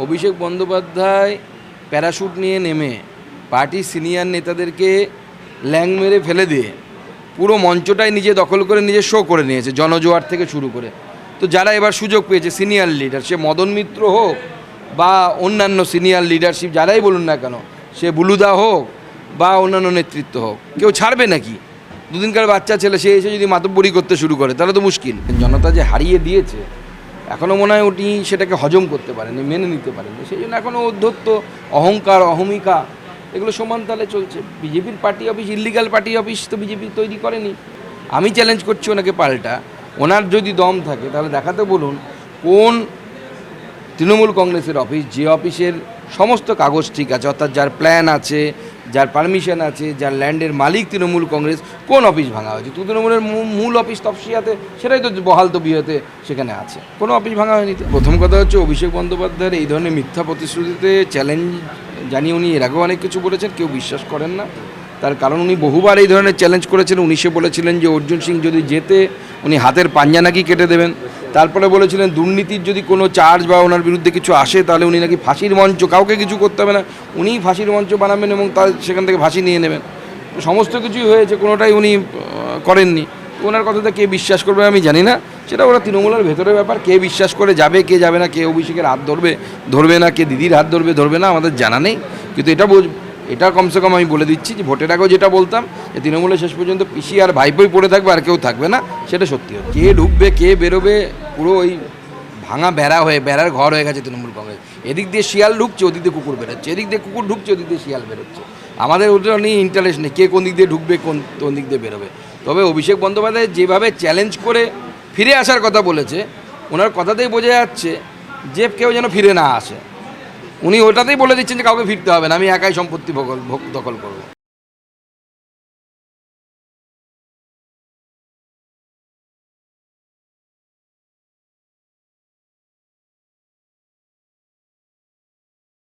Abhishek Bandyopadhyay parachute নিয়ে নেমে পার্টির সিনিয়র নেতাদেরকে ল্যাং মেরে ফেলে দিয়ে পুরো মঞ্চটাই নিজে দখল করে নিজে শো করে নিয়েছে, জনজোয়ার থেকে শুরু করে। তো যারা এবার সুযোগ পেয়েছে সিনিয়র লিডার, সে মদন মিত্র হোক বা অন্যান্য সিনিয়র লিডারশিপ যারাই বলুন না কেন, সে বুলুদা হোক বা অন্যান্য নেতৃত্ব হোক, কেউ ছাড়বে নাকি? দুদিনকার বাচ্চা ছেলে সে এসে যদি মাতব্বরি করতে শুরু করে তাহলে তো মুশকিল। জনতা যে হারিয়ে দিয়েছে এখনও মনে হয় উনি সেটাকে হজম করতে পারেনি, মেনে নিতে পারেনি, সেই জন্য এখনও অধ্যত্ত, অহংকার, অহমিকা এগুলো সমান তালে চলছে। বিজেপির party office, illegal party office তো বিজেপি তৈরি করেনি। আমি চ্যালেঞ্জ করছি ওনাকে পাল্টা, ওনার যদি দম থাকে তাহলে দেখাতে বলুন কোন তৃণমূল কংগ্রেসের অফিস, যে অফিসের সমস্ত কাগজ ঠিক আছে, অর্থাৎ যার প্ল্যান আছে, যার পারমিশন আছে, যার ল্যান্ডের মালিক তৃণমূল কংগ্রেস, কোন অফিস ভাঙা হয়েছে? তৃণমূলের মূল অফিস তফসিয়াতে, সেটাই তো বহাল তবিয়তে সেখানে আছে, কোনো অফিস ভাঙা হয়নি। প্রথম কথা হচ্ছে অভিষেক বন্দ্যোপাধ্যায়ের এই ধরনের মিথ্যা প্রতিশ্রুতিতে চ্যালেঞ্জ জানিয়ে উনি এর আগেও অনেক কিছু বলেছেন, কেউ বিশ্বাস করেন না। তার কারণ উনি বহুবার এই ধরনের চ্যালেঞ্জ করেছেন। 19-এ বলেছিলেন যে অর্জুন সিং যদি জেতে উনি হাতের পাঞ্জা নাকি কেটে দেবেন। তারপরে বলেছিলেন দুর্নীতির যদি কোনো চার্জ বা ওনার বিরুদ্ধে কিছু আসে তাহলে উনি নাকি ফাঁসির মঞ্চ, কাউকে কিছু করতে হবে না, উনিই ফাঁসির মঞ্চ বানাবেন এবং তার সেখান থেকে ফাঁসি নিয়ে নেবেন। সমস্ত কিছুই হয়েছে, কোনোটাই উনি করেননি। ওনার কথাটা কে বিশ্বাস করবে আমি জানি না, সেটা ওরা তৃণমূলের ভেতরের ব্যাপার। কে বিশ্বাস করে যাবে, কে যাবে না, কে অভিষেকের হাত ধরবে, ধরবে না, কে দিদির হাত ধরবে, ধরবে না, আমাদের জানা নেই। কিন্তু এটা কমসে কম আমি বলে দিচ্ছি যে ভোটের আগেও যেটা বলতাম যে তৃণমূলে শেষ পর্যন্ত পিসি আর ভাইপোই পড়ে থাকবে, আর কেউ থাকবে না, সেটা সত্যি হবে। কে ঢুকবে কে বেরোবে পুরো ওই ভাঙা বেড়ার ঘর হয়ে গেছে তৃণমূল কংগ্রেস। এদিক দিয়ে শিয়াল ঢুকছে, ওদিক দিয়ে কুকুর বেরোচ্ছে, এদিক দিয়ে কুকুর ঢুকছে, ওদিক দিয়ে শিয়াল বেরোচ্ছে। আমাদের ওটা নিয়ে ইন্টারেস্ট নেই কে কোন দিক দিয়ে ঢুকবে, কোন দিক দিয়ে বেরোবে। তবে অভিষেক বন্দ্যোপাধ্যায় যেভাবে চ্যালেঞ্জ করে ফিরে আসার কথা বলেছে, ওনার কথাতেই বোঝা যাচ্ছে যে কেউ যেন ফিরে না আসে। উনি ওটাতেই বলে দিচ্ছেন যে কাউকে ফিরতে হবে না, আমি একাই সম্পত্তি দখল করবো।